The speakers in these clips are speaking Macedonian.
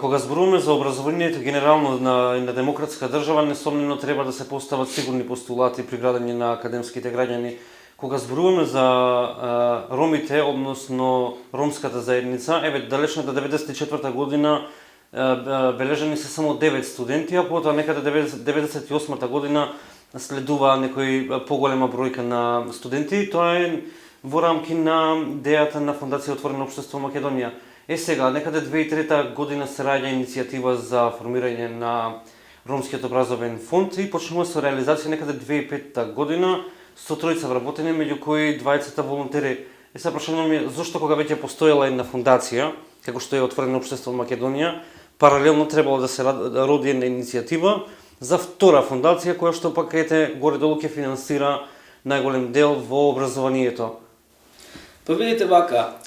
Кога зборуваме за образованието генерално на демократска држава, несомнено треба да се постават сигурни постулати при градење на академските граѓани. Кога зборуваме за ромите, односно ромската заедница, далечната 94-та година бележани се само 9 студенти, а потоа некаде 98-та година следува некој поголема бројка на студенти. Тоа е во рамки на идејата на Фондација Отворено општество Македонија. Сега, некаде 2003 година се раѓа иницијатива за формирање на Ромскиот образовен фонд и почнува со реализација некаде 2005 година со тројца вработени, меѓу кои двајцата волонтери. Сега прашањето ми е зошто кога веќе постоела една фондација, како што е Отворено општество Македонија, паралелно требало да се роди една иницијатива за втора фондација која што пак горе-долу ќе финансира најголем дел во образованието. Па видите вака,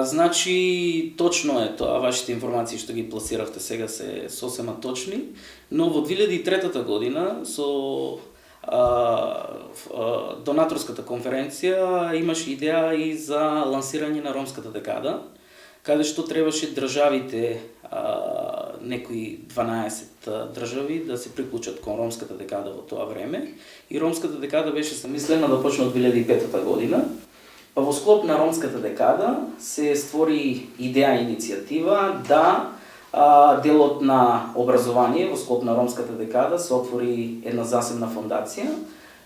значи точно е тоа, вашите информации што ги пласиравте сега се сосема точни, но во 2003 година со донаторската конференција имаше идеја и за лансирање на ромската декада, каде што требаше државите, некои 12 држави да се приклучат кон ромската декада во тоа време, и ромската декада беше замислена да почне од 2005 година. Па во склоп на ромската декада се створи идеја и иницијатива да делот на образование во склоп на ромската декада се отвори една засебна фондација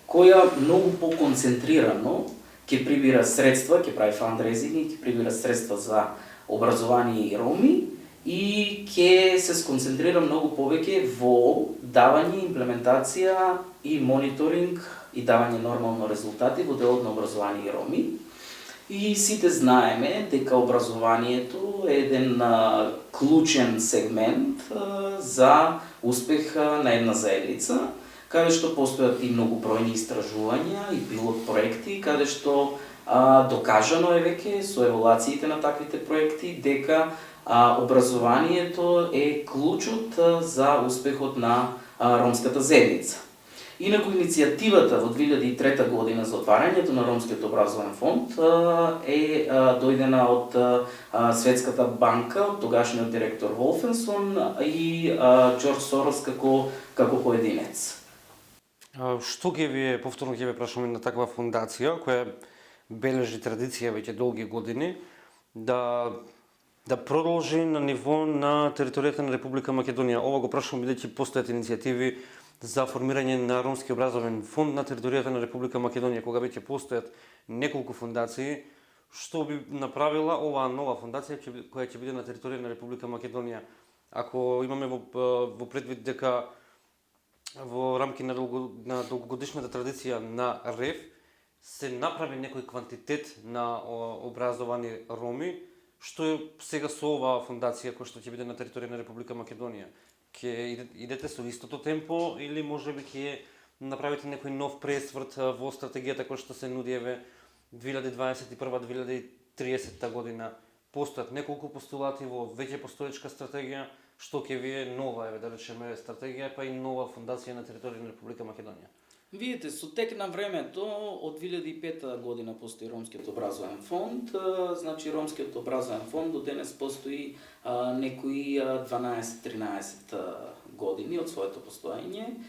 која многу поконцентрирано ќе прибира средства, ќе прави фандрезинг, ќе прибира средства за образование и роми и ќе се сконцентрира многу повеќе во давање, имплементација и мониторинг и давање нормално резултати во делот на образование и роми. И сите знаеме дека образованието е еден клучен сегмент за успех на една заедница, каде што постојат и многу бројни истражувања и пилот проекти, каде што докажано е веќе со евалуациите на таквите проекти дека образованието е клучот за успехот на ромската заедница. Инаку иницијативата во 2003 година за отварањето на Ромскиот образовен фонд е дојдена од Светската банка, од тогашниот директор Волфенсон и Џорџ Сорос како поединец. Што повторно ќе ве прашаме на таква фондација која бележи традиција веќе долги години да продолжи на ниво на територијата на Република Македонија? Ова го прашувам бидејќи постојат иницијативи за формирање на Ромски образовен фонд на територијата на Република Македонија. Кога веќе постојат неколку фондации, што би направила оваа нова фондација која ќе биде на територија на Република Македонија? Ако имаме во предвид дека во рамки на долгогодишната традиција на РЕФ се направи некој квантитет на образовани роми, што е сега со оваа фондација која што ќе биде на територија на Република Македонија? Ќе идете со истото темпо или можеби ќе направите некој нов пресврт во стратегијата која што се нуди 2021-2030 година? Постојат неколку постулати во веќе постоечка стратегија, што ќе ви е нова, да речеме, стратегија, па и нова фондација на територија на Република Македонија? Видите, со тек на времето, од 2005 година постои Ромскиот образовен фонд, значи Ромскиот образовен фонд до денес постои некои 12-13 години од своето постоење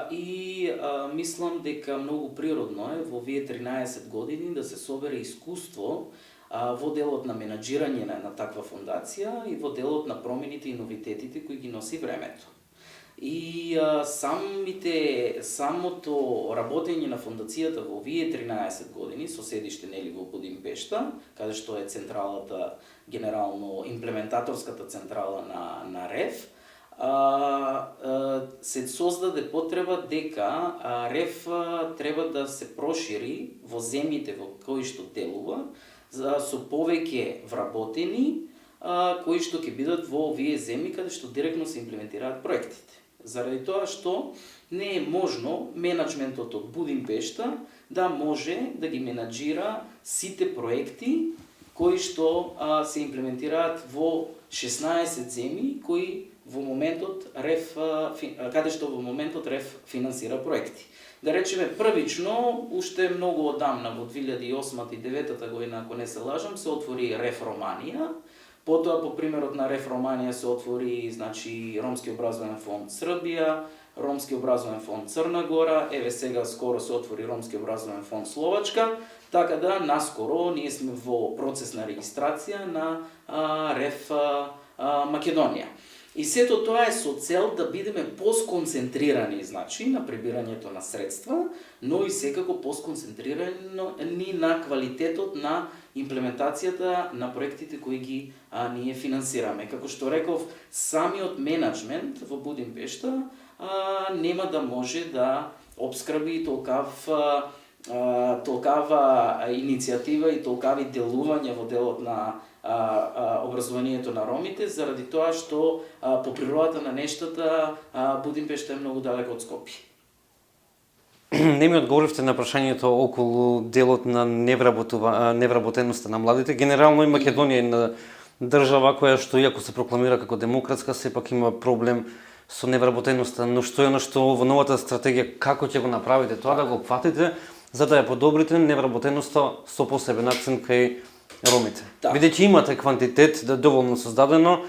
и мислам дека многу природно е во овие 13 години да се собере искуство во делот на менаџирање на таква фондација и во делот на промените и новитетите кои ги носи времето. И самото работење на фондацијата во овие 13 години со седиште нели во Будимпешта, каде што е централата, генерално имплементаторската централа на РЕФ, се создаде потреба дека РЕФ треба да се прошири во земјите во кои што делува со повеќе вработени кои што ќе бидат во овие земји каде што директно се имплементираат проектите. Заради тоа што не е можно менаџментот од Будимпешта да може да ги менаџира сите проекти кои што се имплементираат во 16 земји кои во моментот РЕФ каде што во моментот РЕФ финансира проекти. Да речеме првично, уште многу одамна во 2008 и 2009 година, ако не се лажам, се отвори РЕФ Романија, Потоа, по примерот на Реф Романија се отвори, значи, Ромски образовен фонд Србија, Ромски образовен фонд Црна Гора, еве сега скоро се отвори Ромски образовен фонд Словачка, така да наскоро ние сме во процес на регистрација на Реф Македонија. И сето тоа е со цел да бидеме посконцентрирани, значи, на прибирањето на средства, но и секако посконцентрирани на квалитетот на имплементацијата на проектите кои ги ние финансираме. Како што реков, самиот менеджмент во Будимпешта нема да може да обскрби толкава иницијатива и толкави делувања во делот на образованието на ромите, заради тоа што по природата на нештата Будимпешта е многу далеко од Скопје. Не ми одговоривте на прашањето околу делот на невработеноста на младите. Генерално и Македонија е на држава која што, иако се прокламира како демократска, сепак има проблем со невработеноста. Но што е оно што во новата стратегија, како ќе го направите тоа, да го опфатите, за да ја подобрите невработеноста со посебен акцент кај ромите? Бидејќи имате квантитет да доволно создадено,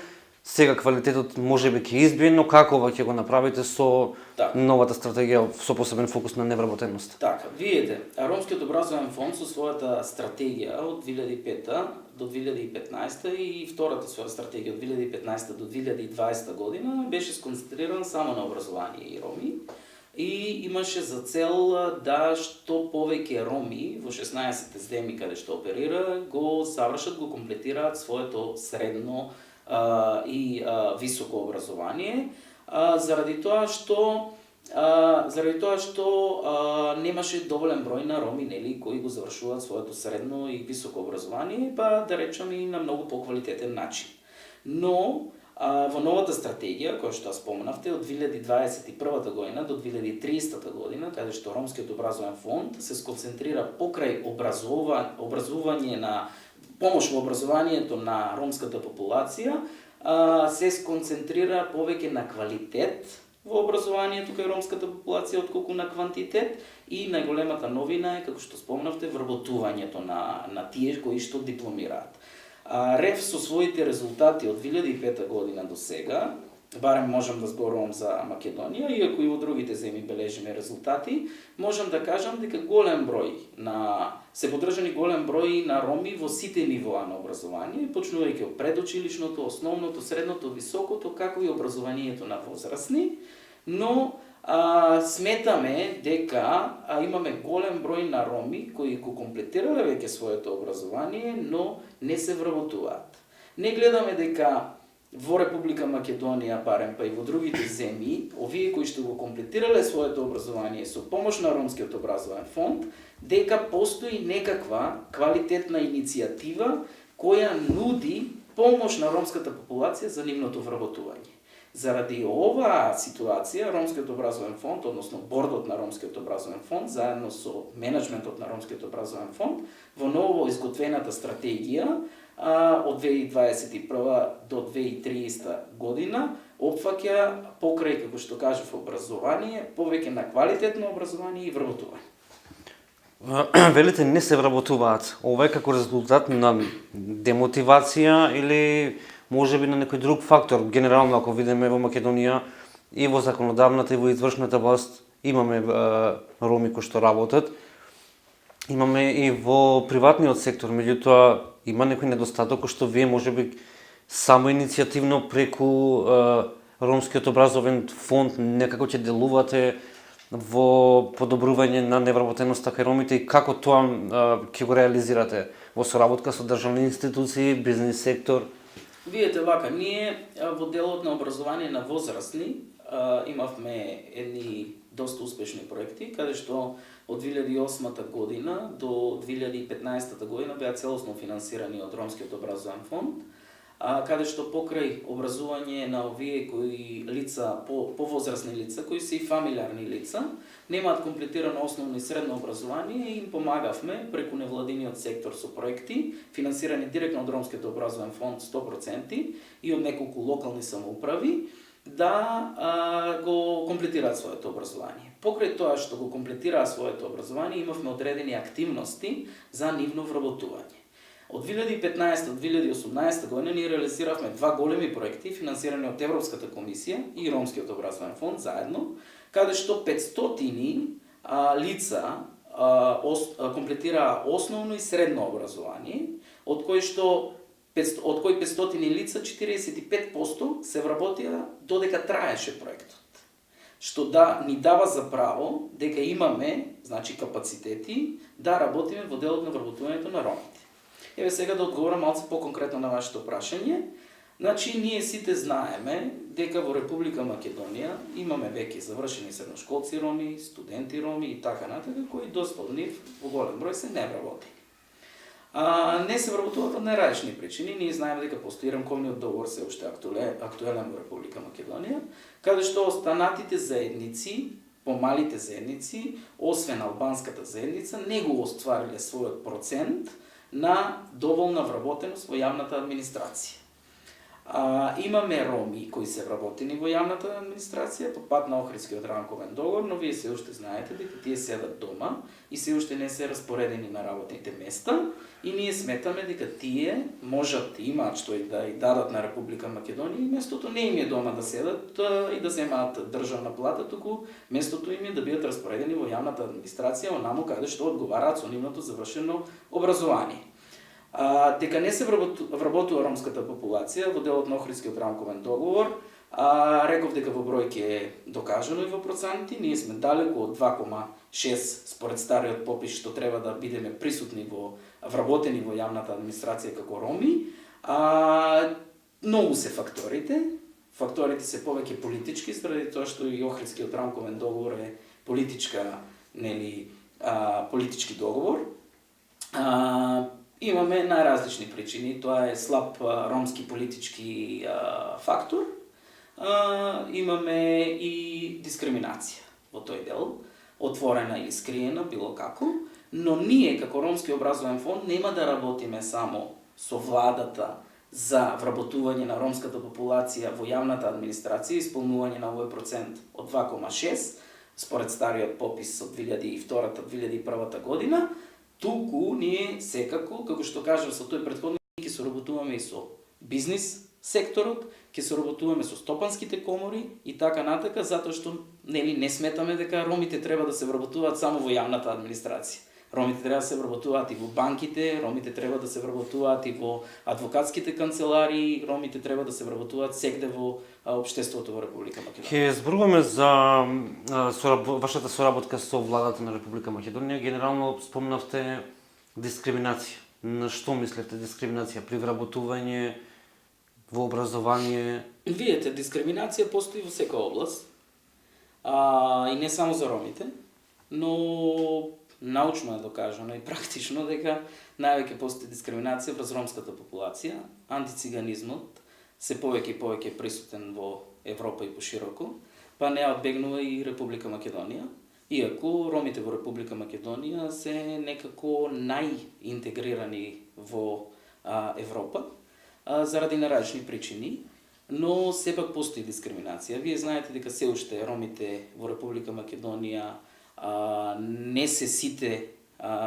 сега квалитетот можеби ќе избие, но како ќе го направите со новата стратегија со посебен фокус на невработеност? Така, видите, Ромскиот образовен фонд со својата стратегија од 2005 до 2015 и втората своја стратегија од 2015 до 2020 година беше сконцентриран само на образование и роми и имаше за цел да што повеќе роми во 16 земји каде што оперира го завршат, го комплетираат своето средно и високо образование, заради тоа што немаше доволен број на роми, нели, кои го завршуваат своето средно и високо образование, па да речам и на многу поквалитетен начин. Но во новата стратегија, која што споменавте, од 2021 година до 2030 година, каде што Ромскиот образовен фонд се сконцентрира покрај образување на помош во образованието на ромската популација, се сконцентрира повеќе на квалитет во образованието кај ромската популација отколку на квантитет, и најголемата новина е, како што спомнавте, вработувањето на тие кои што дипломираат. РЕФ со своите резултати од 2005 година до сега, барем можам да зборувам за Македонија, иако и во другите земји бележиме резултати, можам да кажам дека се поддржани голем број на роми во сите нивоа на образование, почнувајќи од предучилишното, основното, средното, високото, како и образованието на возрастни, но сметаме дека имаме голем број на роми кои го комплетирале веќе своето образование, но не се вработуваат. Не гледаме дека во Република Македонија, барем па и во другите земји, овие кои што го комплетирале своето образование со помош на Ромскиот образовен фонд, дека постои некаква квалитетна иницијатива која нуди помош на ромската популација за нивното вработување. Заради оваа ситуација, Ромскиот образовен фонд, односно бордот на Ромскиот образовен фонд, заедно со менеджментот на Ромскиот образовен фонд, во ново изготвената стратегија од 2021 до 2030 година опфаќа покрај, како што кажав, образование, повеќе на квалитетно образование и вработување. Велите не се вработуваат. Ова е како резултат на демотивација или можеби на некој друг фактор? Генерално, ако видиме во Македонија и во законодавната и во извршната власт имаме роми кои што работат, имаме и во приватниот сектор, меѓутоа има некој недостаток кој што вие можеби само иницијативно преку Ромскиот образовен фонд некако ќе делувате во подобрување на невработеноста кај ромите и како тоа ќе го реализирате во соработка со државни институции, бизнис сектор? Видете вака, ние во делот на образование на возрастни имавме едни доста успешни проекти, каде што од 2008 година до 2015 година беа целосно финансирани од Ромскиот образовен фонд, каде што покрај образување на овие кои лица, повозрастни лица, кои се и фамилиарни лица, немаат комплетирано основно и средно образование, и им помагавме преку невладиниот сектор со проекти, финансирани директно од Ромскиот образовен фонд 100% и од неколку локални самоуправи, да го комплетираат своето образование. Покрај тоа што го комплетираа своето образование, имавме одредени активности за нивно вработување. Од 2015 до 2018 година ние реализиравме два големи проекти, финансирани од Европската комисија и Ромскиот образовен фонд заедно, каде што 500 лица комплетираа основно и средно образование, од кои 500 лица 45% се вработија додека траеше проектот. Што ни дава за право дека имаме, значи, капацитети да работиме во делот на вработувањето на ромите. Еве сега да одговорам малце по-конкретно на вашето прашање. Значи, ние сите знаеме дека во Република Македонија имаме веќе завршени средношколци роми, студенти роми и така натака, кои доста од нив во голем број се не вработени. Не се вработуваат од неразлични причини. Ние знаеме дека постои рамковниот договор се уште актуелен во Република Македонија, каде што останатите заедници, помалите заедници, освен албанската заедница, не го оствариле својот процент на доволна вработеност во јавната администрација. Имаме роми кои се вработени во јавната администрација по пат на Охридскиот рамковен договор, но вие се уште знаете дека тие седат дома и се уште не се распоредени на работните места и ние сметаме дека тие можат, имаат што и да и дадат на Република Македонија и местото не им е дома да седат и да земаат државна плата, туку местото им е да бидат распоредени во јавната администрација онаму каде што одговараат со нивното завршено образование. Дека не се вработува ромската популација во делот на Охридскиот рамковен договор, реков дека во бројки е докажано и во проценти, ние сме далеку од 2,6 според стариот попис што треба да бидеме присутни вработени во јавната администрација како роми. Многу се факторите. Факторите се повеќе политички, заради тоа што и Охридскиот рамковен договор е политички договор. Имаме најразлични причини, тоа е слаб ромски политички фактор. Имаме и дискриминација во тој дел, отворена или скриена, било како, но ние како Ромски образовен фонд нема да работиме само со владата за вработување на ромската популација во јавната администрација, исполнување на овој процент од 2,6 според стариот попис од 2002-2001 година, туку ние секако, како што кажав со тој претходник, ќе соработуваме и со бизнис секторот, ќе соработуваме со стопанските комори и така натака, затоа што не сметаме дека ромите треба да се вработуваат само во јавната администрација. Ромите треба да се вработуваат и во банките, ромите треба да се вработуваат и во адвокатските канцеларии, ромите треба да се вработуваат сегде во општеството во Република Македонија. Ќе зборуваме за вашата соработка со владата на Република Македонија. Генерално спомнавте дискриминација. На што мислите дискриминација при вработување, во образование? Видете, дискриминација постои во секоја област. И не само за ромите, но научно е докажано и практично дека највеќе постои дискриминација врз ромската популација. Антициганизмот се повеќе и повеќе присутен во Европа и пошироко, па не одбегнува и Република Македонија. Иако ромите во Република Македонија се некако најинтегрирани во Европа, заради наразлични причини, но сепак постои дискриминација. Вие знаете дека се уште ромите во Република Македонија не се сите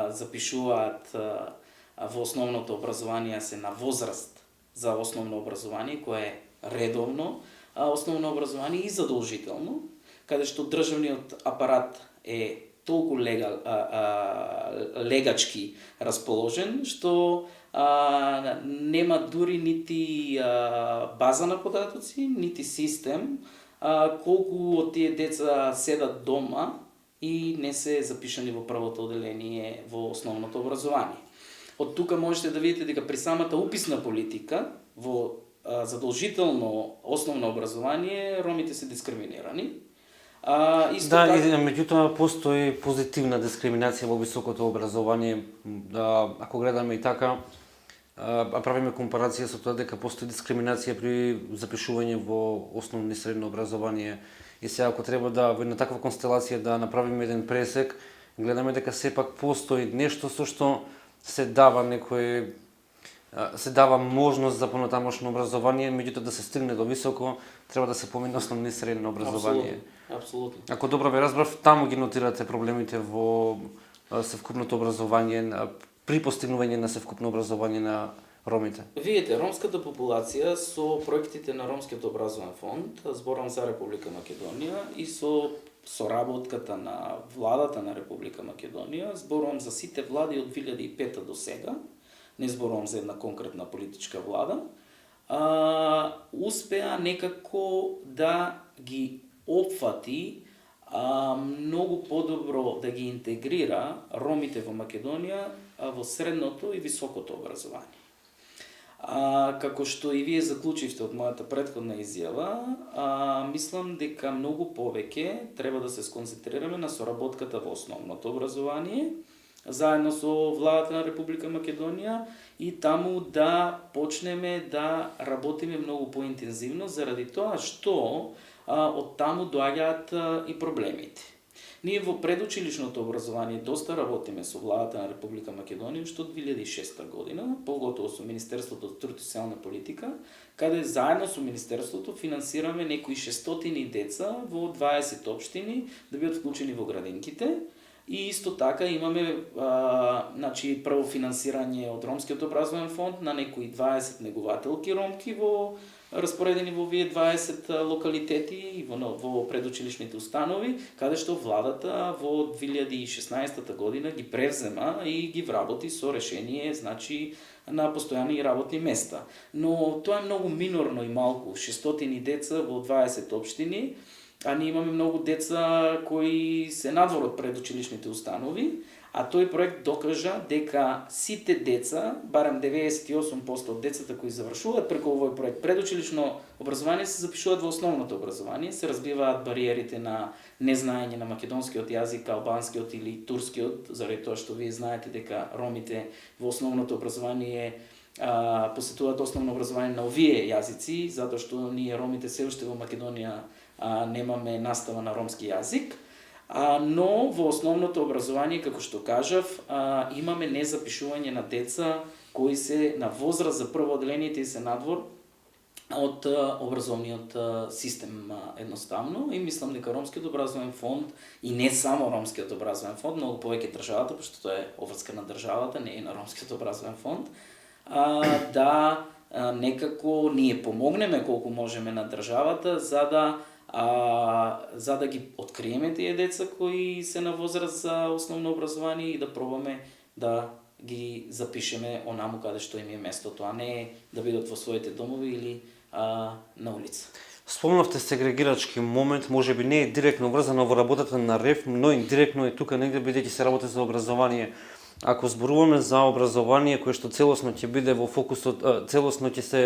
запишуваат во основното образование, се на возраст за основно образование, кое е редовно основно образование и задолжително, каде што државниот апарат е толку легачки расположен, што нема дури нити база на податоци, нити систем, колку од тие деца седат дома и не се запишани во првото оделение во основното образование. Од тука можете да видите дека при самата уписна политика во задолжително основно образование ромите се дискриминирани. Меѓутоа постои позитивна дискриминација во високото образование. Ако гледаме и така, правиме компарација со тоа дека постои дискриминација при запишување во основно и средно образование. И сега ако треба во една таква констелација да направиме еден пресек, гледаме дека сепак постои нешто со што се дава можност за понатамошно образование, меѓутоа да се стигне до високо, треба да се помине основно и средно образование. Апсолутно. Ако добро ве разбрав, таму ги нотирате проблемите во севкупното образование, при постигнување на севкупно образование на ромите? Видите, ромската популација со проектите на Ромскиот образовен фонд, зборам за Република Македонија, и со соработката на владата на Република Македонија, зборам за сите влади од 2005 до сега, не зборам за една конкретна политичка влада, успеа некако да ги опфати многу подобро да ги интегрира ромите во Македонија во средното и високото образование. Како што и вие заклучивте од мојата претходна изјава, мислам дека многу повеќе треба да се сконцентрираме на соработката во основното образование, заедно со владата на Република Македонија, и таму да почнеме да работиме многу поинтензивно, заради тоа што од таму доаѓаат и проблемите. Ние во предучилишното образование доста работиме со владата на Република Македонија уште од 2006 година, поготово со Министерството за труд и социјална политика, каде заедно со Министерството финансираме некои 600 деца во 20 општини да бидат вклучени во градинките. И исто така имаме прво финансирање од Ромскиот образовен фонд на некои 20 негователки ромки распоредени во овие 20 локалитети и во предучилишните установи, каде што владата во 2016 година ги превзема и ги вработи со решение, на постојани работни места. Но тоа е многу минорно и малку, 600 деца во 20 општини, а ние имаме многу деца кои се надвор од предучилишните установи, а тој проект докажа дека сите деца, барем 98% од децата кои завршуваат преку овој проект предучилишно образование, се запишуваат во основното образование, се разбиваат бариерите на незнаење на македонскиот јазик, албанскиот или турскиот, заради тоа што вие знаете дека ромите во основното образование посетуваат основно образование на овие јазици, затоа што ние ромите се уште во Македонија немаме настава на ромски јазик, но во основното образование, како што кажав, имаме незапишување на деца кои се на возраст за прво одделение и се надвор од образовниот систем едноставно, и мислам дека Ромскиот образовен фонд, и не само Ромскиот образовен фонд, многу повеќе државата, пошто тоа е обврска на државата, не е на Ромскиот образовен фонд, да некако ние помогнеме колку можеме на државата за да ги откриеме тие деца кои се на возраст за основно образование и да пробаме да ги запишеме онаму каде што им е местото, а не да бидат во своите домови или на улица. Спомнавте сегрегирачки момент, можеби не е директно врзано во работата на РЕФ, но индиректно е тука негде, бидејќи се работи за образование. Ако зборуваме за образование кое што целосно ќе биде во фокусот, целосно ќе се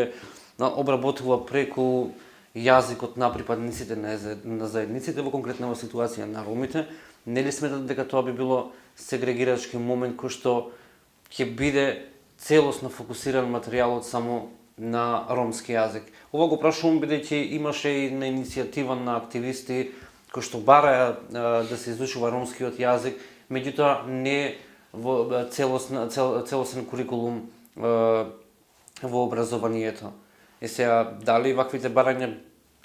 обработува преку јазикот на припадниците на заедниците, во конкретна ситуација на ромите, нели сметате дека тоа би било сегрегирачки момент кој што ќе биде целосно фокусиран материјалот само на ромски јазик? Ова го прашувам бидејќи имаше и на иницијатива на активисти кои што бараја да се изучува ромскиот јазик, меѓутоа не во целосен курикулум во образованието. И сега, дали ваквите барања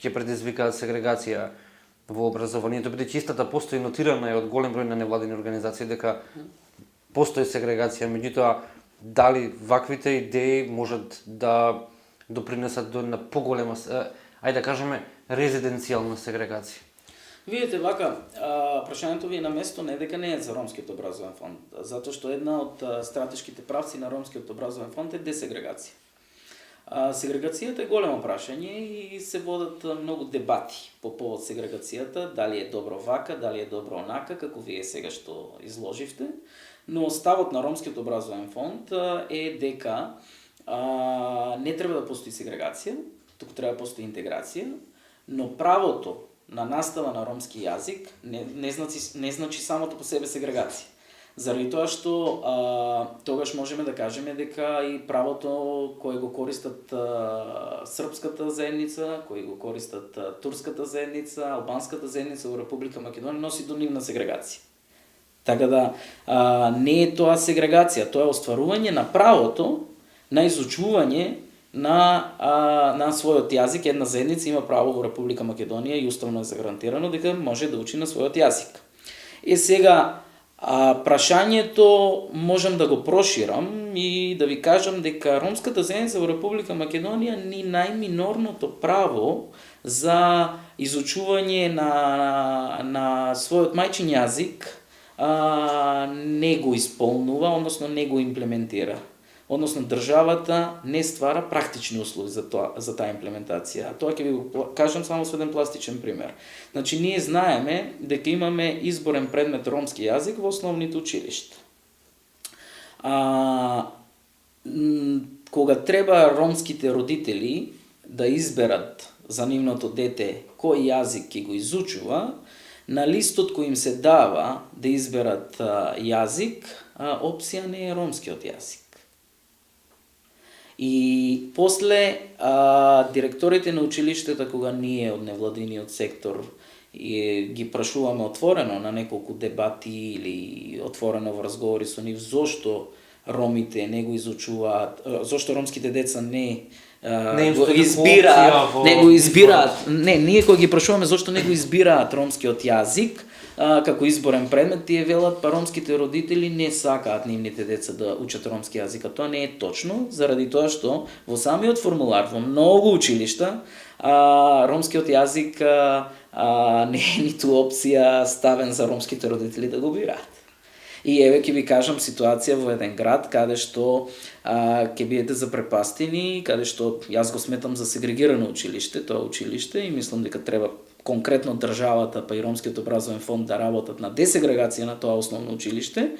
ќе предизвикаат сегрегација во образованието, бидејќи истата постои нотирана е од голем број на невладини организации дека постои сегрегација, меѓутоа дали ваквите идеи можат да допринесат до една поголема, ајде да кажеме, резиденцијална сегрегација? Видите, вака, прашањето ви е на место не дека не е за Ромскиот образовен фонд, затоа што една од стратешките правци на Ромскиот образовен фонд е десегрегација. Сегрегацијата е големо прашање и се водат многу дебати по повод сегрегацијата, дали е добро вака, дали е добро онака, како вие сега што изложивте, но ставот на Ромскиот образовен фонд е дека не треба да постои сегрегација, туку треба да постои интеграција, но правото на настава на ромски јазик не значи самото по себе сегрегација. Заради тоа што тогаш можеме да кажеме дека и правото кое го користат српската заедница, кои го користат турската заедница, албанската заедница во Република Македонија носи до нивна сегрегација. Така да не е тоа сегрегација, тоа е остварување на правото на изучување на својот јазик. Една заедница има право во Република Македонија и уставно е загарантирано дека може да учи на својот јазик. Сега, Прашањето можам да го проширам и да ви кажам дека ромската заедница во Република Македонија ни најминорното право за изучување на својот мајчин јазик не го исполнува, односно не го имплементира. Односно државата не ствара практични услови за таа имплементација. Тоа ќе ви го кажам само со еден пластичен пример. Значи ние знаеме дека имаме изборен предмет ромски јазик во основните училишта. Кога треба ромските родители да изберат за нивното дете кој јазик ќе го изучува, на листот кој им се дава да изберат јазик, опција не е ромскиот јазик. И после директорите на училиштата, кога ние од невладиниот сектор ги прашуваме отворено на неколку дебати или отворено во разговори со нив зошто ромите не го изучуваат, зошто ромските деца не го избираат, ние кога ги прашуваме зошто не го избираат ромскиот јазик како изборен предмет, тие велат па ромските родители не сакаат нивните деца да учат ромски јазик, а тоа не е точно, заради тоа што во самиот формулар во многу училишта ромскиот јазик не е ниту опција ставен за ромските родители да го бираат. И еве ќе ви кажам ситуација во еден град каде што ќе бидете запрепастени, каде што јас го сметам за сегрегирано училиште, тоа училиште, и мислам дека треба конкретно државата па и Ромскиот образовен фонд да работат на десегрегација на тоа основно училиште,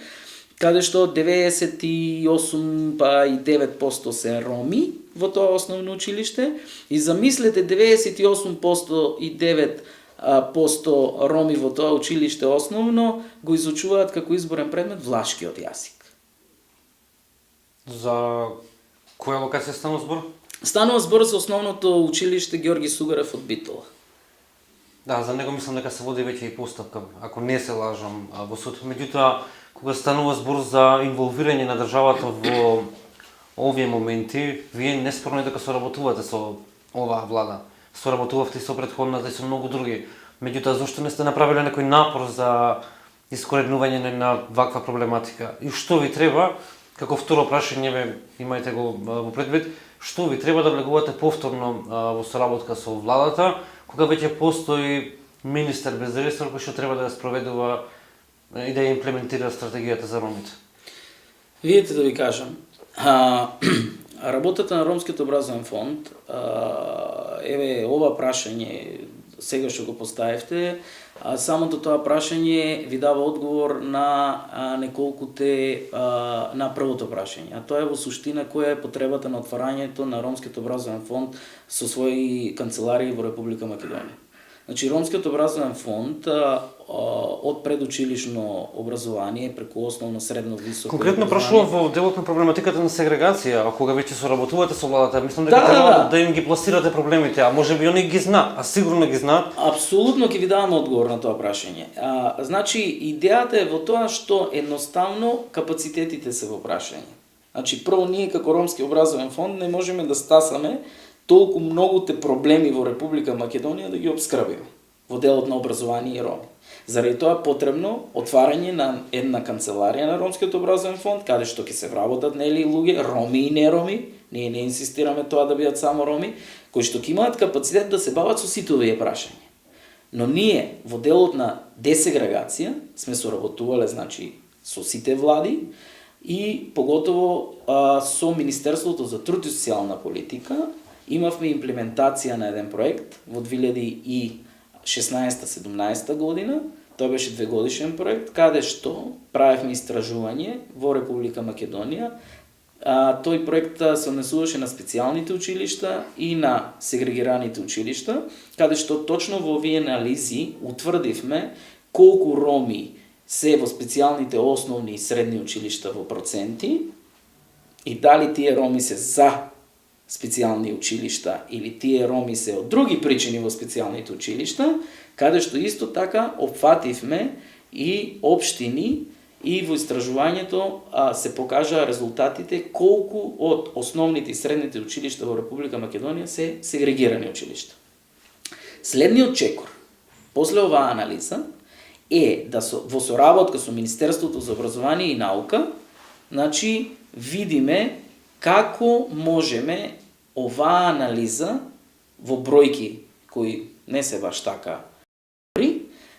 каде што 98 па и 9% се роми во тоа основно училиште, и замислете 98% и 9% роми во тоа училиште основно го изучуваат како изборен предмет влашкиот јазик. За која локација станува збор? Станува збор за основното училиште Георги Сугарев од Битола. Да, за него мислам дека се води веќе и постапка, ако не се лажам, во суд. Меѓутоа, кога станува збор за инволвирање на државата во овие моменти, вие неспорно дека соработувате со оваа влада. Соработувавте и со претходната и со многу други. Меѓутоа, зошто не сте направиле некој напор за искоренување на ваква проблематика? И што ви треба, како второ прашање, имајте го во предвид, што ви треба да влегувате повторно во соработка со владата, кога веќе постои министер без ресор кој што треба да ја спроведува и да ја имплементира стратегијата за ромите? Видите, да ви кажам, работата на Ромскиот образовен фонд, еве ова прашање сега што го поставивте, самото тоа прашање ви дава одговор на на првото прашање, а тоа е во суштина која е потребата на отварањето на Ромскиот образовен фонд со своји канцеларии во Република Македонија. Значи, Ромскиот образовен фонд од предучилишно образование преку основно, средно, високо конкретно прашувам во делот на проблематиката на сегрегација, а кога веќе соработувате со владата, мислам дека треба да им ги пласирате проблемите, а можеби они ги знаат, а сигурно ги знаат. Апсолутно ќе ви давам одговор на тоа прашање. Значи, идејата е во тоа што едноставно капацитетите се во прашање. Значи, прво ние како Ромски образовен фонд не можеме да стасаме толку многуте проблеми во Република Македонија да ги обскрбиме во делот на образование и роми. Заради тоа потребно отварање на една канцеларија на Ромскиот образовен фонд, каде што ќе се вработат нели луѓе, роми и нероми, ние не инсистираме тоа да бидат само роми, кои што ќе имаат капацитет да се бават со сите овие прашања. Но ние во делот на десегрегација сме соработувале, значи, со сите влади и поготово со Министерството за труд и социјална политика. Имавме имплементација на еден проект во 2016-17 година. Тоа беше 2-годишен проект, каде што правевме истражување во Република Македонија. Тој проект се однесуваше на специјалните училишта и на сегрегираните училишта, каде што точно во овие анализи утврдивме колку роми се во специјалните основни и средни училишта во проценти и дали тие роми се за специјални училишта или тие роми се од други причини во специјалните училишта, каде што исто така опфативме и општини и во истражувањето се покажаа резултатите колку од основните и средните училишта во Република Македонија се сегрегирани училишта. Следниот чекор, после оваа анализа, е да во соработка со Министерството за образование и наука, значи видиме како можеме оваа анализа во бројки кои не се баш така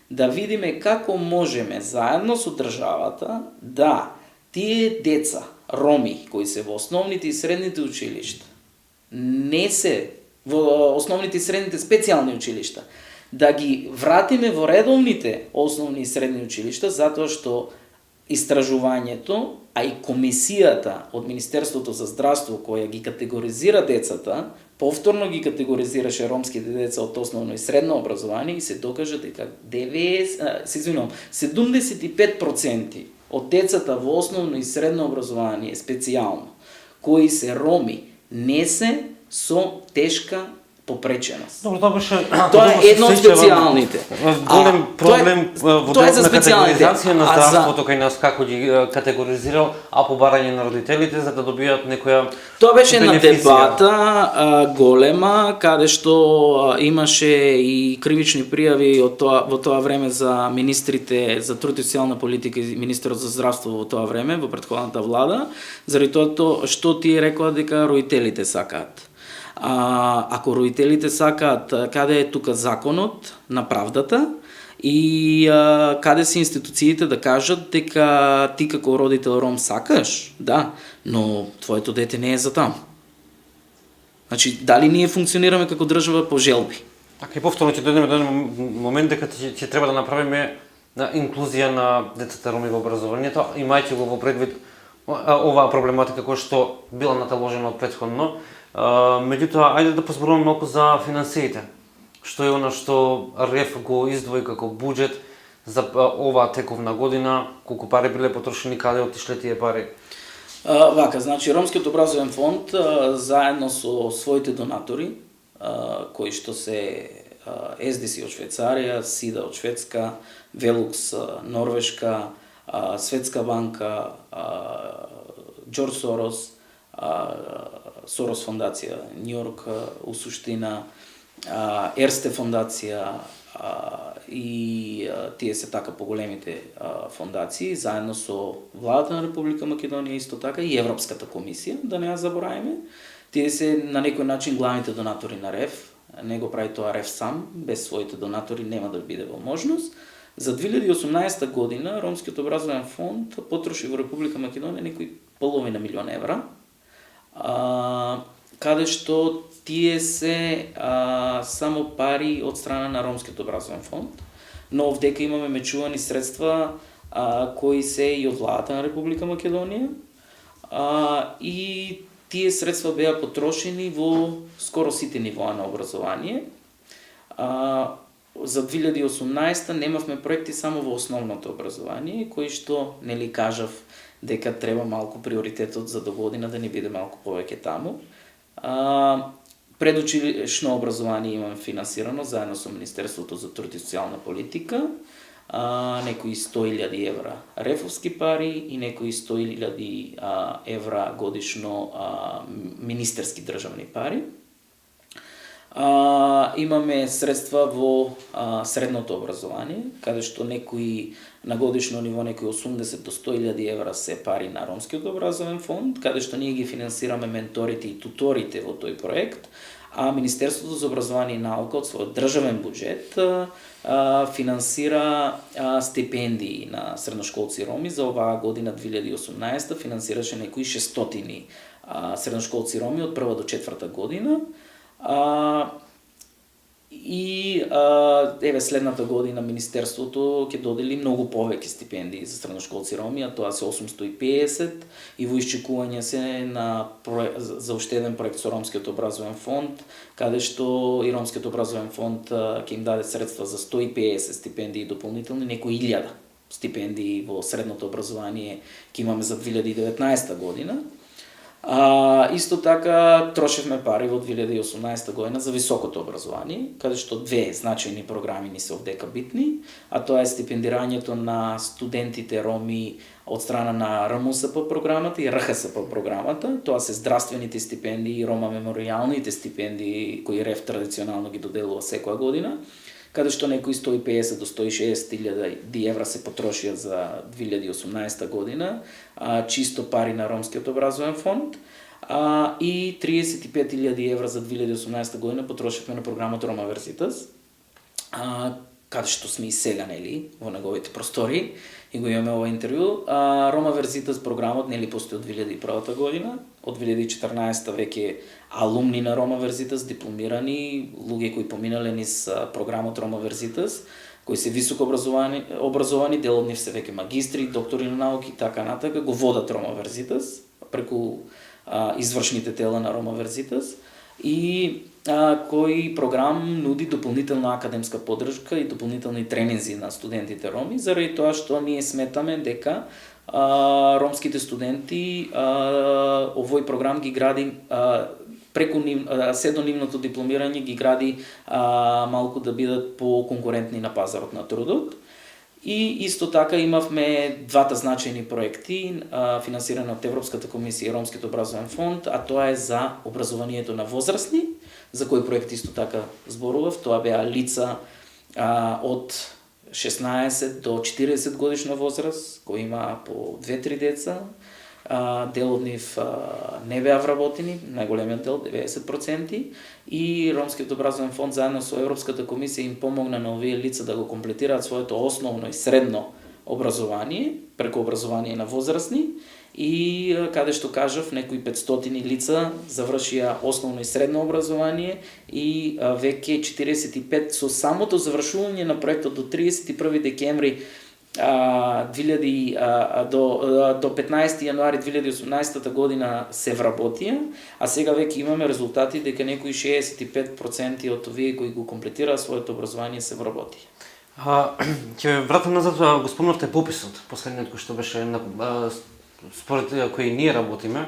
да видиме како можеме заедно со државата да тие деца, роми, кои се во основните и средните училишта, не се во основните и средните специјални училишта, да ги вратиме во редовните основни и средни училишта, затоа што истражувањето, а и комисијата од Министерството за здравство која ги категоризира децата, повторно ги категоризираше ромските деца од основно и средно образование и се докажа дека 75% од децата во основно и средно образование специјално, кои се роми, не се со тешка попреченост. Добро, тоа беше Тоа е едно од специјалните. Голем проблем во тоа е за делот на специјалните. категоризација на здравството кај нас, како ги категоризирал, а по барање на родителите за да добијат некоја Тоа беше една бенефиција. дебата голема, каде што имаше и кривични пријави во тоа време за министрите за труд и социјална политика и министерот за здравство во тоа време, во претходната влада, заради тоа што тие рекоа дека родителите сакаат. Ако родителите сакаат, каде е тука законот на правдата и каде се институциите да кажат дека ти како родител ром сакаш, да, но твоето дете не е за таму. Значи, дали ние функционираме како држава по желби? Така и повторно ќе дојдеме до еден момент дека ќе треба да направиме на инклузија на децата роми во образованието, имајќи го во предвид оваа проблематика која што била наталожена од претходно. Меѓутоа, ајде да позборуваме малку за финансиите. Што е она што РЕФ го издвои како буџет за оваа тековна година, колку пари биле потрошени, каде отишле тие пари? Вака, значи Ромскиот образовен фонд заедно со своите донатори, кои што се SDC од Швајцарија, СИДА од Шведска, Велукс Норвешка, Светска банка, Џорџ Сорос, Сорос фондација Њујорк у суштина, Ерсте фондација и тие се така поголемите фондации, заедно со владата на Република Македонија исто така и Европската комисија, да не ја забораваме. Тие се на некој начин главните донатори на РЕФ, не го прави тоа РЕФ сам, без своите донатори нема да биде во можност. За 2018 година Ромскиот образовен фонд потроши во Република Македонија некои половина милион евра, каде што тие се само пари од страна на Ромскиот образовен фонд, но овдека имаме мечувани средства кои се и од владата на Република Македонија и тие средства беа потрошени во скоро сите нивоа на образование. За 2018 немавме проекти само во основното образование, кои што нели кажав дека треба малку приоритетот за до година да ни биде малку повеќе таму. Предучилишно образование имаме финансирано заедно со Министерството за труд и социјална политика, некои 100.000 евра рефовски пари и некои 100.000 евра годишно министерски државни пари. Имаме средства во средното образование, каде што некои на годишно ниво некои 80 до 100.000 евра се пари на Ромскиот образовен фонд, каде што ние ги финансираме менторите и туторите во тој проект, а Министерството за образование и наука од својот државен буџет финансира стипендии на средношколци роми. За оваа година 2018 финансираше некои 600 средношколци роми од прва до четврта година. Еве следната година Министерството ќе додели многу повеќе стипендии за средношколци роми, а тоа се 850 и во исчекување се за уште еден проект со Ромскиот образовен фонд, каде што и Ромскиот образовен фонд ќе им даде средства за 150 стипендии дополнителни, некои 1000 стипендии во средното образование ќе имаме за 2019 година. Исто така трошевме пари во 2018 година за високото образование, каде што две значајни програми ни се овдека битни, а тоа е стипендирањето на студентите роми од страна на РМСП програмата и РХСП програмата. Тоа се здравствените стипендии, рома меморијалните стипендии кои РЕФ традиционално ги доделува секоја година. каде што некои 150 до 160.000 евра се потрошија за 2018 година, чисто пари на Ромскиот образовен фонд, и 35.000 евра за 2018 година потрошивме на програмот Рома Верзитас, каде што сме и сега, нели, во неговите простори, и го имаме ова интервју. Рома Верзитас програмот, нели, постои од 2001 година, од 2014 веќе алумни на Рома Верзитас, дипломирани, луѓе кои поминале низ програмот Рома Верзитас, кои се високо образовани, дел од нив се веќе магистри, доктори на науки, така натака, го водат Рома Верзитас преку извршните тела на Рома Верзитас, и кој програм нуди дополнителна академска поддршка и дополнителни тренинзи на студентите роми, заради тоа што ние сметаме дека ромските студенти овој програм ги гради преку се до нивното дипломирање, ги гради малку да бидат по-конкурентни на пазарот на трудот. И исто така имавме двата значајни проекти, финансирани од Европската комисија и Ромскиот образовен фонд, а тоа е за образованието на возрастни, за кој проект исто така зборував. Тоа беа лица од 16 до 40 годишна возраст, кои има по 2-3 деца. Дел од нив не беа вработени, најголемиот дел, 90%, и Ромскиот образовен фонд заедно со Европската комисија им помогна на овие лица да го комплетираат своето основно и средно образование, преку образование на возрастни, и каде што кажав, некои 500 лица завршија основно и средно образование, и веќе 45 со самото завршување на проектот до 31 декември до 15 јануари 2018 година се вработија, а сега веќе имаме резултати дека некои 65% од овие кои го комплетираа своето образование се вработија. Ќе вратам назад, го спомнавте пописот, последниот кој што беше според кој ние работиме.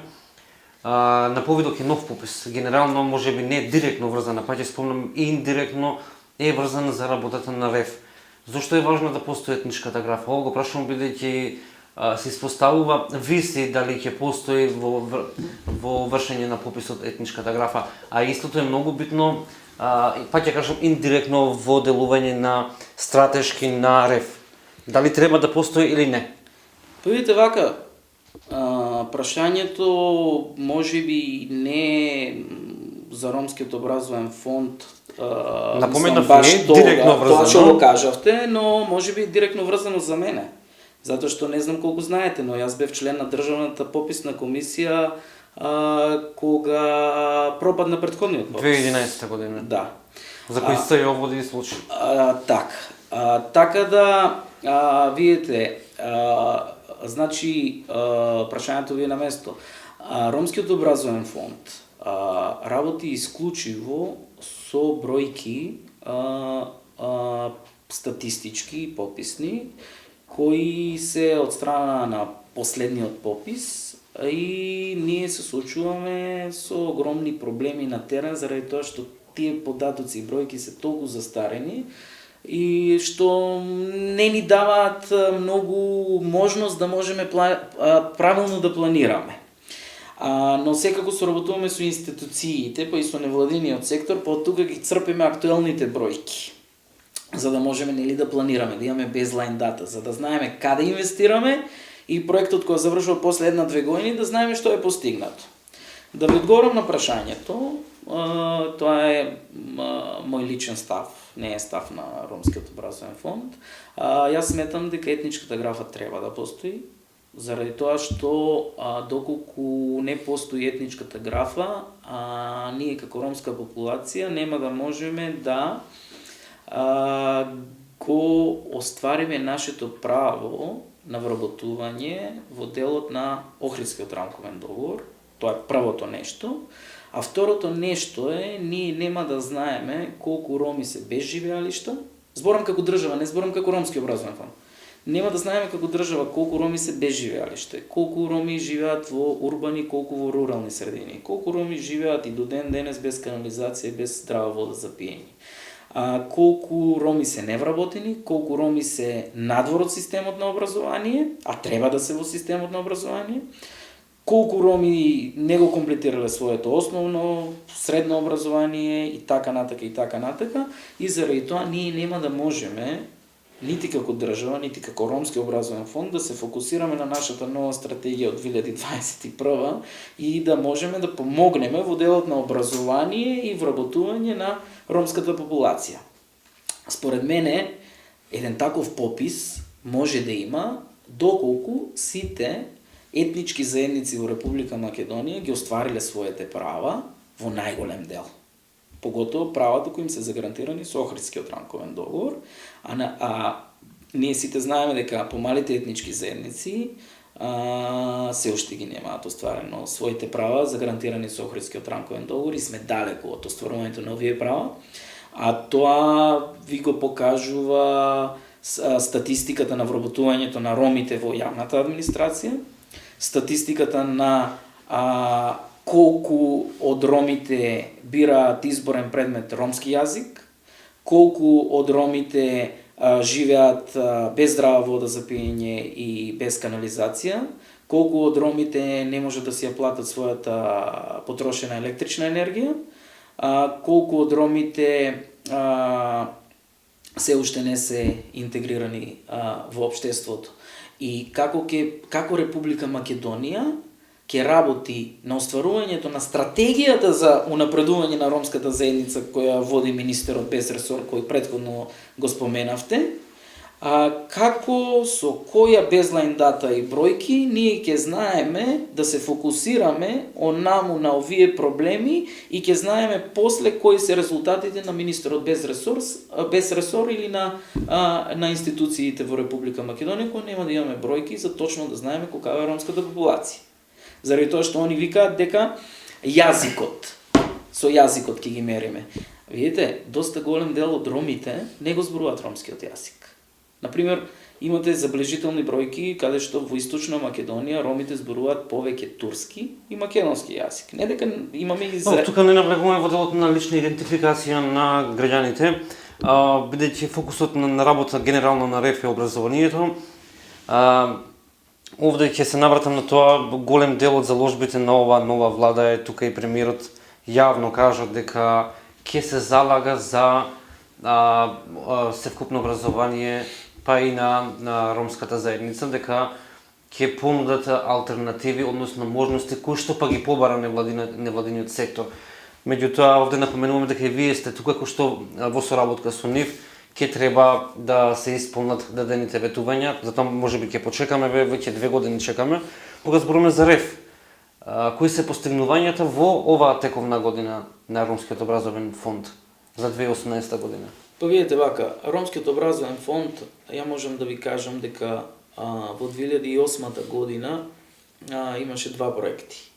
На повидок е нов попис, генерално можеби не директно врзан, па ќе спомнам и индиректно е врзан за работата на РЕФ. Зошто е важно да постои етничката графа? Ово го прашувам бидејќи се испоставува виси дали ќе постои во вршење на пописот етничката графа, а истото е многу битно, па ќе кажам индиректно во делување на стратешки на РЕФ. Дали треба да постои или не? Па видите вака, прашањето можеби не за Ромскиот образовен фонд, напоменав не директно врзано. Тоа што го кажавте, но можеби директно врзано за мене. Затоа што не знам колку знаете, но јас бев член на Државната пописна комисија кога пропадна претходниот попис. 2011 година. Да. За кој се оводи случај. Така да, видите, значи, прашањето ви е на место. Ромскиот образовен фонд работи исклучиво со бројки статистички, пописни, кои се од страна на последниот попис, и ние се соочуваме со огромни проблеми на терен заради тоа што тие податоци и бројки се толку застарени и што не ни даваат многу можност да можеме правилно да планираме. Но секако соработуваме со институциите, па и со невладиниот сектор, па од тука ги црпиме актуелните бројки, за да можеме да планираме, да имаме безлайн дата, за да знаеме каде инвестираме и проектот кој завршува после 1-2 години да знаеме што е постигнато. Да ви одговорам на прашањето, тоа е мој личен став, не е став на Ромскиот образовен фонд. Јас сметам дека етничката графа треба да постои, заради тоа што доколку не постои етничката графа, ние како ромска популација нема да можеме да го оствариме нашето право на вработување во делот на Охридскиот рамковен договор. Тоа е првото нешто. А второто нешто е, ние нема да знаеме колку роми се без живеалишта. Зборам како држава, не зборам како Ромски образовен фонд. Нема да знаеме како држава колку роми се без живеалиште, колку роми живеат во урбани, колку во рурални средини, колку роми живеат и до ден денес без канализација и без здрава вода за пиење. Колку роми се невработени, колку роми се надвор од системот на образование, а треба да се во системот на образование, колку роми не го комплетирале своето основно, средно образование и така натака. И заради тоа ние нема да можеме, нити како држава, нити како Ромски образовен фонд, да се фокусираме на нашата нова стратегија од 2021 и да можеме да помогнеме во делот на образование и вработување на ромската популација. Според мене, еден таков попис може да има доколку сите етнички заедници во Република Македонија ги оствариле своите права во најголем дел. Поготово правата кои им се загарантирани со Охридскиот рамковен договор, а ние сите знаеме дека помалите етнички заедници се уште ги немаат остварено своите права загарантирани со Охридскиот рамковен договор и сме далеку од остварувањето на овие права. А тоа ви го покажува статистиката на вработувањето на ромите во јавната администрација, статистиката на колку од ромите бираат изборен предмет ромски јазик, колку од ромите живеат без здрава вода за пиење и без канализација, колку од ромите не може да си ја платат својата потрошена електрична енергија, колку од ромите се уште не се интегрирани во општеството. И како Република Македонија ќе работи на остварувањето на стратегијата за унапредување на ромската заедница која води министерот без ресор кој претходно го споменавте, како со која безлайн дата и бројки ние ќе знаеме да се фокусираме онаму на овие проблеми и ќе знаеме после кои се резултатите на министерот без ресор или на институциите во Република Македонија, кои нема да имаме бројки за точно да знаеме колкава е ромската популација. Заради тоа што они викаат дека со јазикот ќе ги мериме. Видите, доста голем дел од ромите не го зборуваат ромскиот јазик. Например, имате заближителни бројки каде што во Источна Македонија ромите зборуваат повеќе турски и македонски јазик. Не дека имаме и тука не наблегуваме во делот на лична идентификација на граѓаните, бидејќи фокусот на работа генерално на РФ е образованието. Овде ќе се навратам на тоа, голем дел од заложбите на ова нова влада е, тука и премиерот јавно кажа дека ќе се залага за севкупно образование па и на ромската заедница, дека ќе понудат алтернативи, односно можности кои што па ги побара невладиниот сектор. Меѓутоа, овде напоменуваме дека и вие сте тука кои што во соработка со нив ќе треба да се исполнат дадените ветувања, затоа можеби ќе почекаме, веќе 2 години чекаме. Кога зборуваме за РЕФ, кои се постигнувањата во оваа тековна година на Ромскиот образовен фонд за 2018 година? Па видите вака, Ромскиот образовен фонд, ја можам да ви кажам дека во 2008 година имаше 2 проекти.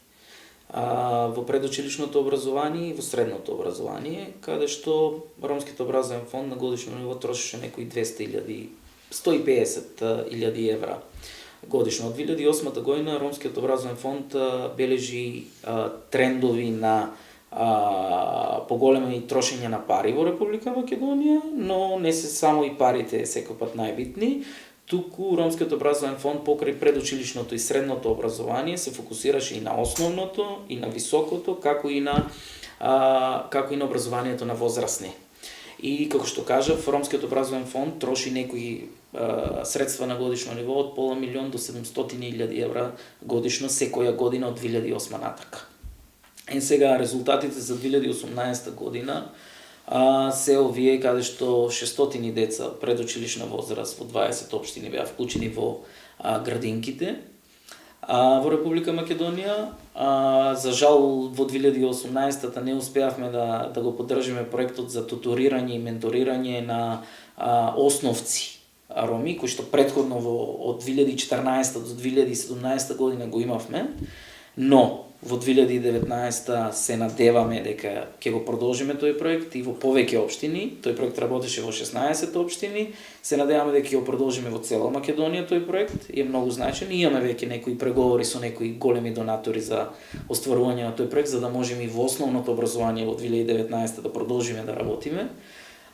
Во предучилишното образование и во средното образование, каде што Ромскиот образовен фонд на годишно ниво трошеше некои 150.000 евра годишно. Од 2008 година Ромскиот образовен фонд бележи трендови на поголеми трошење на пари во Република Македонија, но не се само и парите секој пат најбитни, туку Ромскиот образовен фонд покрај предучилишното и средното образование се фокусираше и на основното, и на високото, како и на образованието на возрастни. И како што кажав, Ромскиот образовен фонд троши некои средства на годишно ниво од полу милион до 700.000 евра годишно секоја година од 2008 натака. Сега резултатите за 2018 година се овие каде што 600 деца предучилишна возраст во 20 општини беа вклучени во градинките во Република Македонија. За жал во 2018-та не успеавме да го поддржиме проектот за туторирање и менторирање на основци роми, кои што претходно од 2014 до 2017 година го имавме, но во 2019 се надеваме дека ќе го продолжиме тој проект и во повеќе општини. Тој проект работеше во 16 општини. Се надеваме дека ќе го продолжиме во цела Македонија тој проект. Е многу значен. Имаме веќе некои преговори со некои големи донатори за остварување на тој проект, за да можеме и во основното образование во 2019 да продолжиме да работиме.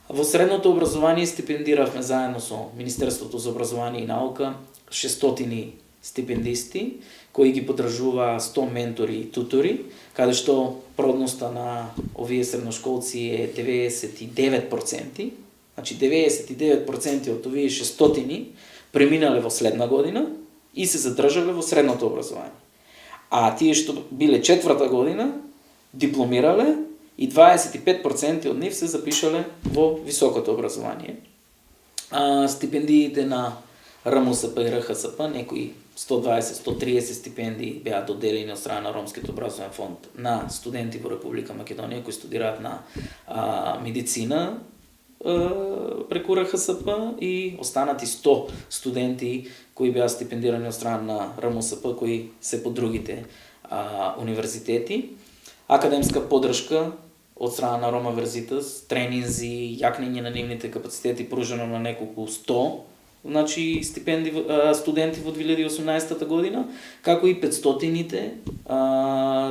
Во средното образование стипендиравме заедно со Министерството за образование и наука 600 стипендисти, кои ги подржува 100 ментори и тутори, каде што продноста на овие средношколци е 99%, значи 99% од овие 600 преминале во следна година и се задржале во средното образование. А тие што биле четврта година, дипломирале и 25% од нив се запишале во високото образование. Стипендиите на РМСП и РХСП, некои 120-130 стипендии беа доделени од страна на Ромскиот образовен фонд на студенти во Република Македонија кои студираат на медицина преку РХСП и останати 100 студенти кои беа стипендирани од страна на РМСП кои се по другите универзитети. Академска подршка од страна на Рома Верзитас, тренинзи, јакнење на нивните капацитети пружено на неколку 100 значи студенти во 2018 година, како и 500-ните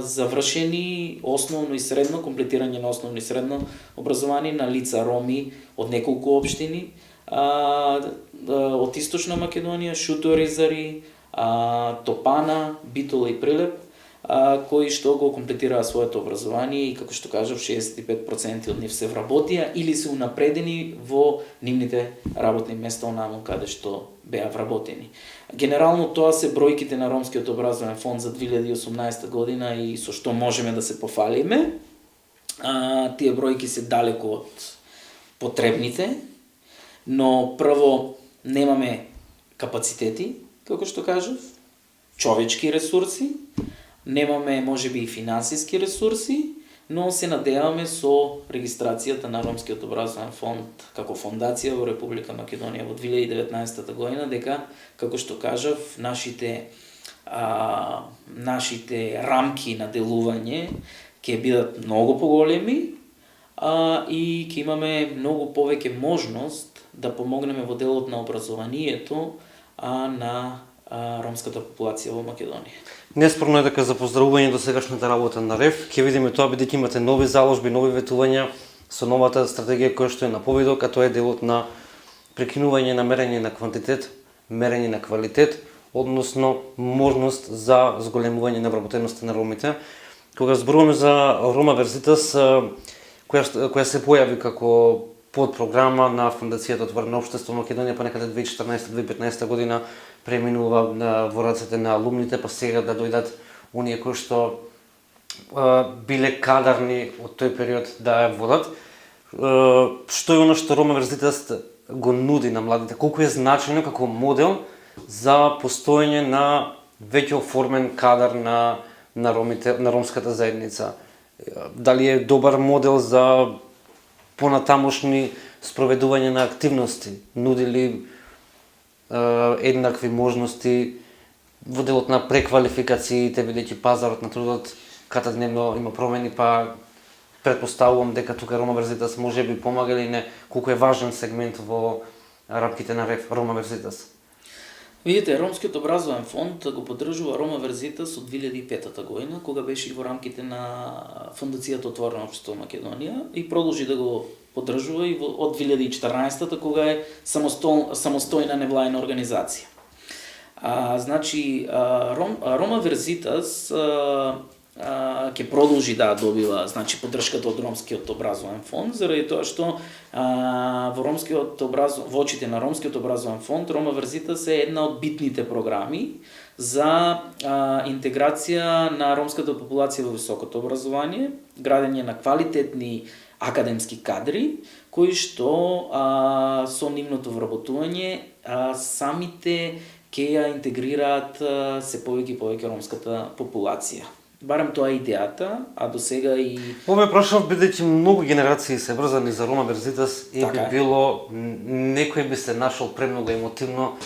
завршени основно и средно, комплетирање на основно и средно образование на лица роми од неколку општини, од Источна Македонија, Шуторизари, Топана, Битола и Прилеп, кои што го комплетираа своето образование и, како што кажав, 65% од нив се вработија или се унапредени во нивните работни места онаму каде што беа вработени. Генерално тоа се бројките на Ромскиот образовен фонд за 2018 година и со што можеме да се пофалиме. Тие бројки се далеку од потребните, но прво немаме капацитети, како што кажав, човечки ресурси, немаме можеби и финансиски ресурси, но се надеваме со регистрацијата на Ромскиот образовен фонд како фондација во Република Македонија во 2019 година дека, како што кажав, нашите рамки на делување ќе бидат многу поголеми и ќе имаме многу повеќе можност да помогнеме во делот на образованието на ромската популација во Македонија. Неспорно е дека за поздравување до сегашната работа на РЕФ ќе видиме тоа бидејќи имате нови заложби, нови ветувања со новата стратегија која што е на повидок, а тоа е делот на прекинување на мерење на квантитет, мерење на квалитет, односно можност за зголемување на вработеноста на ромите. Кога зборуваме за Рома Верзитас, која се појави како подпрограма на Фондацијата Отворено општество Македонија, па некаде 2014-2015 година преминува во рацете на алумните, па сега да дојдат оние кои што биле кадарни од тој период да ја водат. Што е оно што Рома Верзитас го нуди на младите? Колку е значено како модел за постоење на веќе оформен кадар на ромите, на ромската заедница? Дали е добар модел за понатамошни спроведување на активности? Нуди ли еднакви можности во делот на преквалификациите, бидејќи пазарот на трудот катадневно има промени, па претпоставувам дека тука Рома Верзитас може би помага или не, колку е важен сегмент во рамките на РЕФ Рома Верзитас? Видите, Ромскиот образовен фонд го поддржува Рома Верзитас од 2005 година, кога беше и во рамките на Фондацијата Отворено општество Македонија и продолжи да го поддржува и од 2014 кога е самостојна невладина организација. Значи, Рома Верзитас ќе продолжи да добива поддршката од Ромскиот образовен фонд, заради тоа што во очите на Ромскиот образовен фонд Рома Верзитас е една од битните програми за интеграција на ромската популација во високото образование, градење на квалитетни академски кадри, кои што со нивното вработување самите ќе ја интегрираат се повеќе и повеќе ромската популација. Барем тоа е идејата, а до сега и... Ова е прашав бидејќи многу генерации се врзани за Рома Верзитас и би било, некој би се нашол премногу емотивно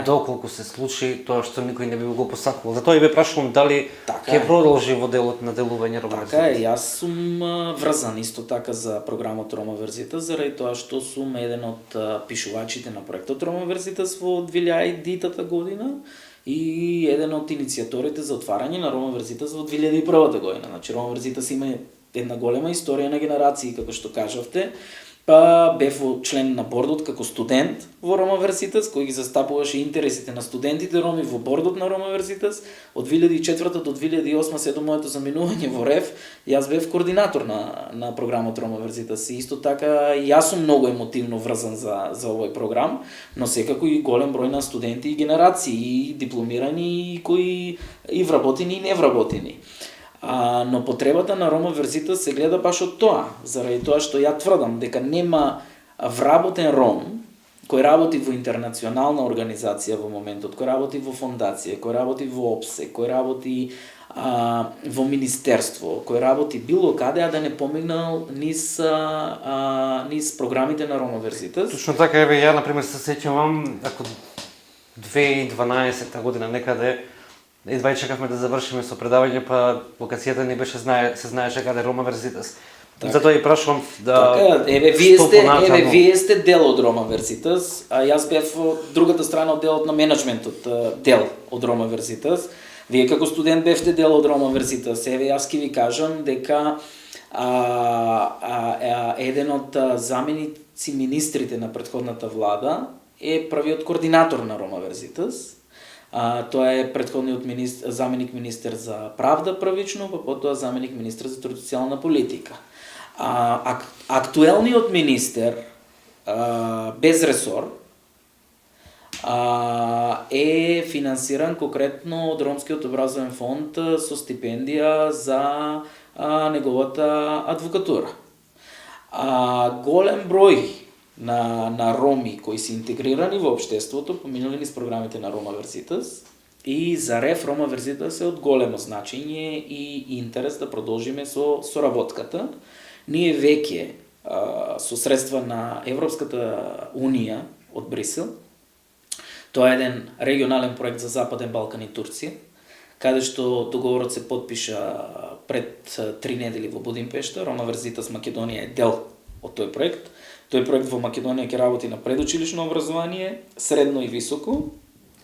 доколку се случи тоа што никој не би го посакувал. Затоа и бе прашувам дали ќе продолжи во делот на делување Рома Верзитас. Така е, јас сум врзан исто така за програмот Рома Верзитас, заради тоа што сум еден од пишувачите на проектот Рома Верзитас во 2000 година и еден од иницијаторите за отварање на Рома Верзитас во 2001 година. Значи, Рома Верзитас има една голема историја на генерации, како што кажавте, Па бев член на бордот како студент во Рома Верситас, кој ги застапуваше интересите на студентите роми во бордот на Рома Верситас. Од 2004 до 2008 се до моето заминување во РЕФ, јас бев координатор на програмот Рома Верситас. И исто така јас сум многу емотивно врзан за овој програм, но секако и голем број на студенти и генерации, и дипломирани, и кои и вработени и невработени. Но потребата на Рома Верситас се гледа баш од тоа, заради тоа што ја тврдам дека нема вработен ром кој работи во интернационална организација во моментот, кој работи во фондација, кој работи во ОПСЕ, кој работи во министерство, кој работи било каде, а да не поминал низ програмите на Рома Верситас. Точно така, еве ја например се сеќавам ако 2012 година некаде едва чекавме да завршиме со предавање, па локацијата не беше се знаеше каде Рома Верситас. Затоа и прашувам да така, вие сте дел од Рома Верситас, а јас бев од другата страна од делот на менеджментот, дел од Рома Верситас. Вие како студент бевте дел од Рома Верситас. Еве јас ќе ви кажам дека еден од заменици министрите на претходната влада е првиот координатор на Рома Верситас. Тоа е претходниот заменик министер за правда првично, па потоа заменик министер за труд и социјална политика. Актуелниот министер без ресор е финансиран конкретно од Ромскиот образовен фонд со стипендија за неговата адвокатура. Голем број на роми кои се интегрирани во општеството, поминали низ програмите на Рома Верситас, и за РЕФ Рома Верситас е од големо значење и интерес да продолжиме со соработката. Ние веќе со средства на Европската Унија од Брисел, тоа е еден регионален проект за Западен Балкан и Турција, каде што договорот се потпиша пред 3 недели во Будимпешта. Рома Верситас Македонија е дел од тој проект. Тој проект во Македонија ќе работи на предучилишно образование, средно и високо.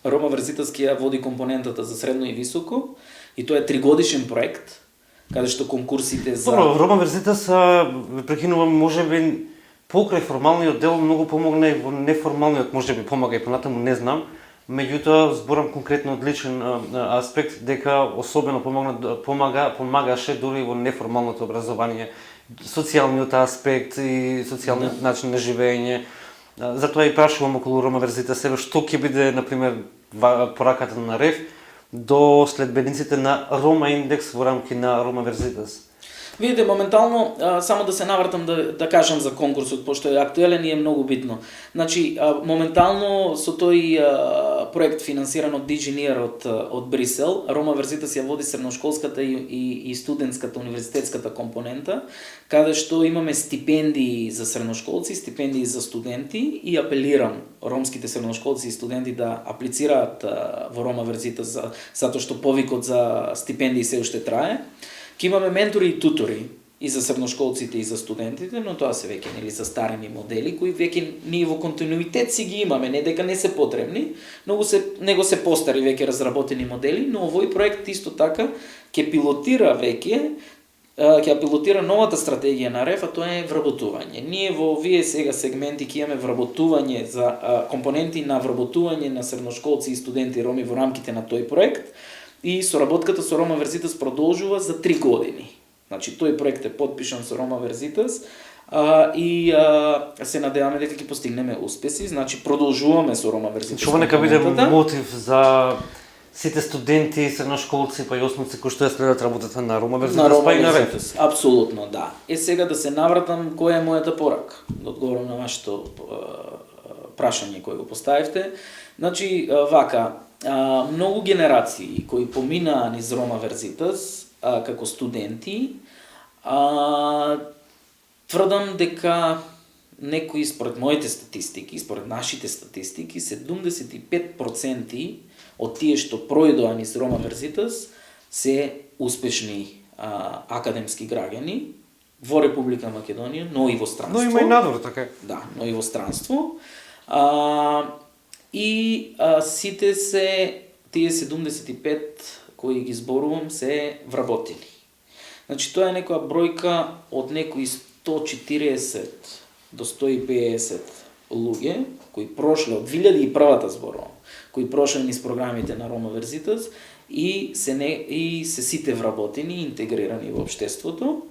Рома Верситас ќе ја води компонентата за средно и високо, и тоа е 3-годишен проект, каде што конкурсите за... Добро, Рома Верситас, ве прекинувам, можеби покрај формалниот дел многу помогна и во неформалниот, можеби помага и понатаму, не знам. Меѓутоа, зборам конкретно од личен аспект, дека особено помагаше дури во неформалното образование, социјалниот аспект и социјалниот начин на живење. Затоа и прашувам околу Рома Верситас себе што ќе биде, например, пораката на РЕФ до следбениците на Рома Индекс во рамки на Рома Верситас. Видите, моментално, само да се навратам да кажам за конкурсот, пошто е актуелен и е многу битно. Значи, моментално со тој проект финансиран од Дигинир од Брисел, Рома Верситас ја води средношколската и студентската, универзитетската компонента, каде што имаме стипендии за средношколци, стипендии за студенти, и апелирам ромските средношколци и студенти да аплицираат во Рома Верситас, затоа што повикот за стипендии се уште трае. Ке имаме ментори и тутори и за средношколците и за студентите, но тоа се веќе нели застарени модели кои веќе ние во континуитет си ги имаме, не дека не се потребни, него се постари веќе разработени модели, но овој проект исто така ќе пилотира новата стратегија на РЕФ, а тоа е вработување. Ние во овие сега сегменти ќе имаме вработување за компоненти на вработување на средношколци и студенти роми во рамките на тој проект. И соработката со Рома Верситас продолжува за 3 години. Значи, тој проект е подпишан со Рома Верситас и се надеваме дека ќе постигнеме успеси. Значи, продолжуваме со Рома Верситас. Што нека биде мотив за сите студенти, средношколци, па и осмоци кои што ја следат работата на Рома Верситас, па и на РЕФ. Апсолутно, да. Сега да се навратам која е мојата порака. Да одговорам на вашето прашање кој го поставивте. Значи, вака, многу генерации кои поминаа низ Рома Верситас како студенти, тврдам дека некои според моите статистики, според нашите статистики, 75% од тие што пројдоа низ Рома Верситас се успешни академски граѓани во Република Македонија, но и во странство. Но има и надвор, така. Да, но и во странство. И сите се, тие 75 кои ги зборувам, се вработени. Значи, тоа е некоја бројка од некои 140 до 150 луѓе кои прошле од 2001-та зборувам, кои прошле низ програмите на Рома Верзитас и се сите вработени, интегрирани во општеството,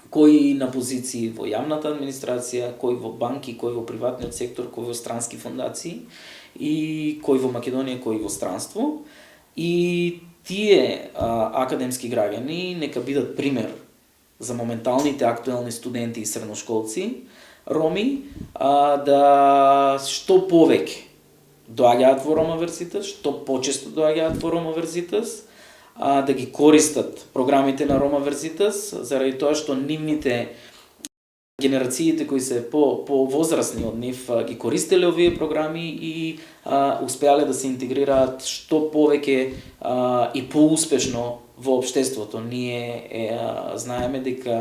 кои на позиции во јавната администрација, кои во банки, кои во приватниот сектор, кои во странски фондации и кои во Македонија, кои во странство. И тие академски граѓани нека бидат пример за моменталните актуелни студенти и средношколци, роми, да што повеќе доаѓаат во Рома Верзитас, што почесто доаѓаат во Рома Верзитас, да ги користат програмите на Рома Верзитас, заради тоа што нивните генерациите кои се по-возрастни од нив ги користеле овие програми и успеале да се интегрираат што повеќе и поуспешно во општеството. Ние знаеме дека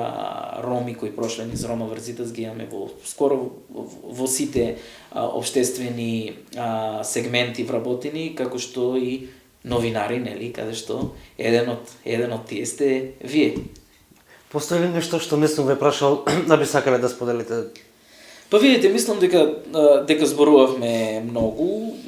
роми кои прошле низ Рома Верзитас ги имаме скоро во сите општествени сегменти вработени, како што и новинари, нели, каде што еден од тие сте вие. Постои ли нешто што не сум ве прашал, да би сакале да споделите? Па видите, мислам дека зборувавме многу,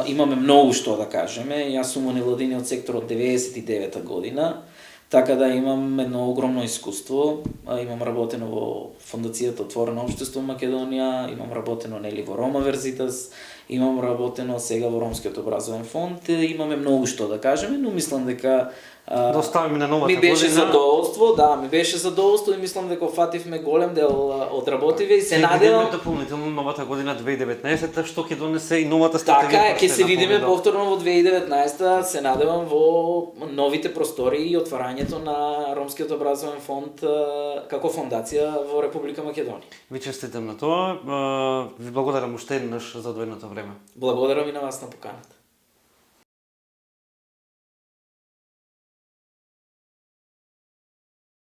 имаме многу што да кажеме. Јас сум во невладиниот сектор од 99-та година, така да имам едно огромно искуство. Имам работено во Фондацијата Отворено општество Македонија, имам работено нели во Рома Верзитас, имам работено сега во Ромскиот образовен фонд, имаме многу што да кажеме, но мислам дека Да оставиме на новата ми беше година. задоволство и мислам дека фативме голем дел од работиве и се Ќе надевам. видиме дополнително новата година 2019 што ќе донесе и новата стратегија. Така е, која ќе се видиме наповеда. повторно во 2019, се надевам во новите простори и отварањето на Ромскиот образовен фонд како фондација во Република Македонија. Ви честитам на тоа. Ви благодарам уште еднаш за одвоеното време. Благодарам и на вас на поканата.